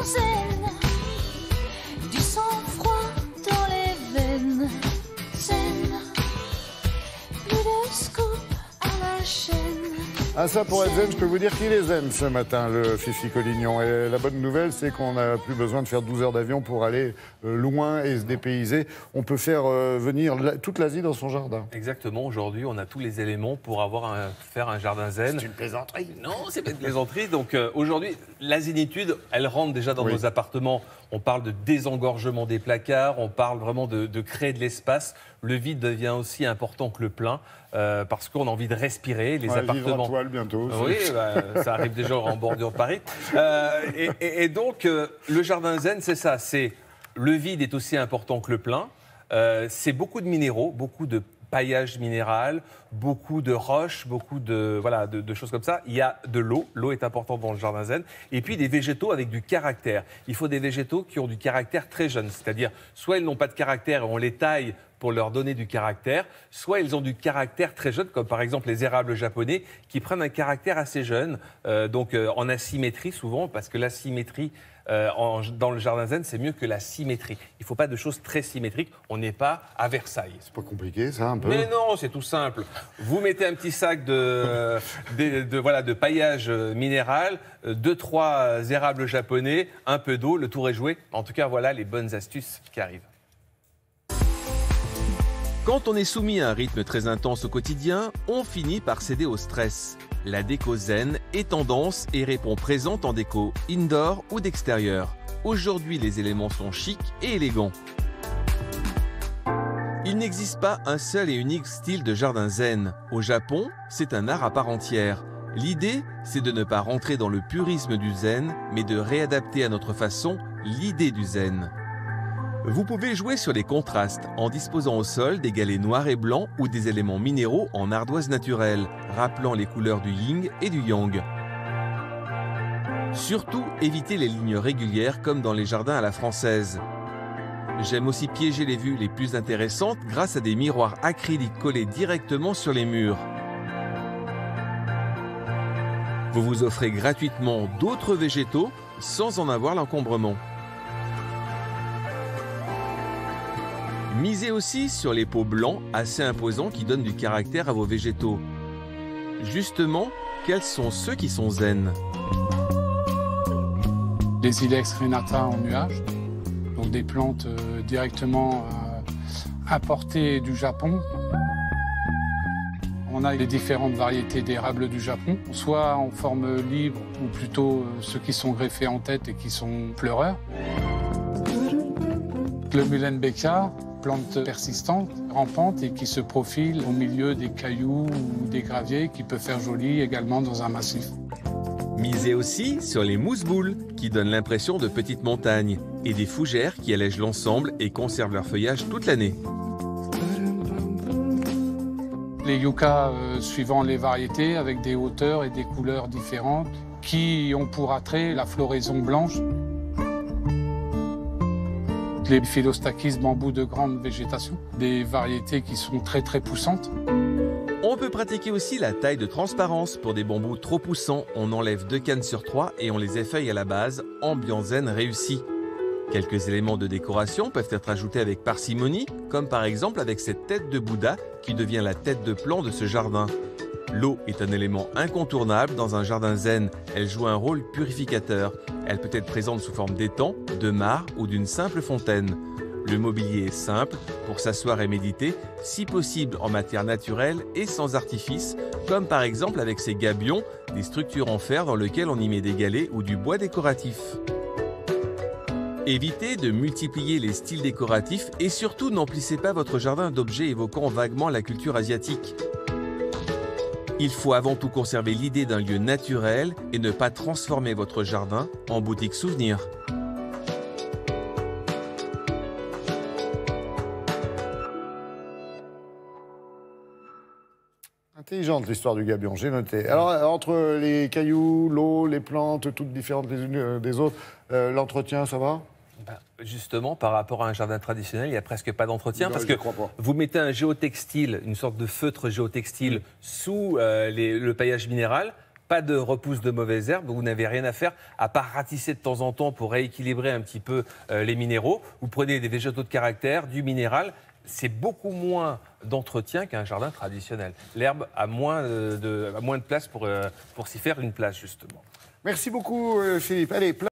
zen, du sang-froid dans les veines, zen, plus de scoop à la chaîne. Ah ça, pour être zen, je peux vous dire qu'il est zen ce matin, le Fifi Collignon. Et la bonne nouvelle, c'est qu'on n'a plus besoin de faire 12 heures d'avion pour aller loin et se dépayser. On peut faire venir toute l'Asie dans son jardin. Exactement, aujourd'hui, on a tous les éléments pour faire un jardin zen. C'est une plaisanterie. Non, c'est pas une plaisanterie. Donc aujourd'hui, la zénitude, elle rentre déjà dans nos appartements. On parle de désengorgement des placards, on parle vraiment de créer de l'espace. Le vide devient aussi important que le plein parce qu'on a envie de respirer. Les appartements. Vivre en toile bientôt. Oui, ça arrive déjà en bordure de Paris. Et donc, le jardin zen, c'est ça. Le vide est aussi important que le plein. C'est beaucoup de minéraux, beaucoup de paillage minéral, beaucoup de roches, beaucoup de choses comme ça. Il y a de l'eau. L'eau est importante dans le jardin zen. Et puis des végétaux avec du caractère. Il faut des végétaux qui ont du caractère très jeune. C'est-à-dire, soit ils n'ont pas de caractère et on les taille pour leur donner du caractère, soit ils ont du caractère très jeune, comme par exemple les érables japonais, qui prennent un caractère assez jeune, donc en asymétrie souvent, parce que l'asymétrie dans le jardin zen, c'est mieux que la symétrie. Il ne faut pas de choses très symétriques, on n'est pas à Versailles. C'est pas compliqué ça, un peu? Mais non, c'est tout simple. Vous mettez un petit sac de paillage minéral, 2-3 érables japonais, un peu d'eau, le tour est joué. En tout cas, voilà les bonnes astuces qui arrivent. Quand on est soumis à un rythme très intense au quotidien, on finit par céder au stress. La déco zen est tendance et répond présente en déco indoor ou d'extérieur. Aujourd'hui, les éléments sont chics et élégants. Il n'existe pas un seul et unique style de jardin zen. Au Japon, c'est un art à part entière. L'idée, c'est de ne pas rentrer dans le purisme du zen, mais de réadapter à notre façon l'idée du zen. Vous pouvez jouer sur les contrastes en disposant au sol des galets noirs et blancs ou des éléments minéraux en ardoise naturelle, rappelant les couleurs du yin et du yang. Surtout, évitez les lignes régulières comme dans les jardins à la française. J'aime aussi piéger les vues les plus intéressantes grâce à des miroirs acryliques collés directement sur les murs. Vous vous offrez gratuitement d'autres végétaux sans en avoir l'encombrement. Misez aussi sur les pots blancs assez imposants qui donnent du caractère à vos végétaux. Justement, quels sont ceux qui sont zen? Les Ilex renata en nuage, donc des plantes directement importées du Japon. On a les différentes variétés d'érables du Japon, soit en forme libre ou plutôt ceux qui sont greffés en tête et qui sont pleureurs. Le Muehlenbecker, plante persistante, rampante et qui se profile au milieu des cailloux ou des graviers qui peut faire joli également dans un massif. Misez aussi sur les mousses-boules qui donnent l'impression de petites montagnes et des fougères qui allègent l'ensemble et conservent leur feuillage toute l'année. Les yuccas suivant les variétés avec des hauteurs et des couleurs différentes qui ont pour attrait la floraison blanche. Les Philostachys bambous de grande végétation, des variétés qui sont très poussantes. On peut pratiquer aussi la taille de transparence. Pour des bambous trop poussants, on enlève 2 cannes sur 3 et on les effeuille à la base, ambiance zen réussi. Quelques éléments de décoration peuvent être ajoutés avec parcimonie, comme par exemple avec cette tête de Bouddha qui devient la tête de plan de ce jardin. L'eau est un élément incontournable dans un jardin zen. Elle joue un rôle purificateur. Elle peut être présente sous forme d'étang, de mare ou d'une simple fontaine. Le mobilier est simple pour s'asseoir et méditer, si possible en matière naturelle et sans artifice, comme par exemple avec ces gabions, des structures en fer dans lesquelles on y met des galets ou du bois décoratif. Évitez de multiplier les styles décoratifs et surtout n'emplissez pas votre jardin d'objets évoquant vaguement la culture asiatique. Il faut avant tout conserver l'idée d'un lieu naturel et ne pas transformer votre jardin en boutique souvenir. Intelligente l'histoire du gabion, j'ai noté. Alors, entre les cailloux, l'eau, les plantes, toutes différentes les unes des autres, l'entretien, ça va? Justement, par rapport à un jardin traditionnel, il n'y a presque pas d'entretien parce que crois pas. vous mettez un géotextile, une sorte de feutre géotextile sous le paillage minéral. pas de repousse de mauvaises herbes, vous n'avez rien à faire à part ratisser de temps en temps pour rééquilibrer un petit peu les minéraux. Vous prenez des végétaux de caractère, du minéral. C'est beaucoup moins d'entretien qu'un jardin traditionnel. L'herbe a moins de place pour s'y faire une place, justement. Merci beaucoup, Philippe. Allez,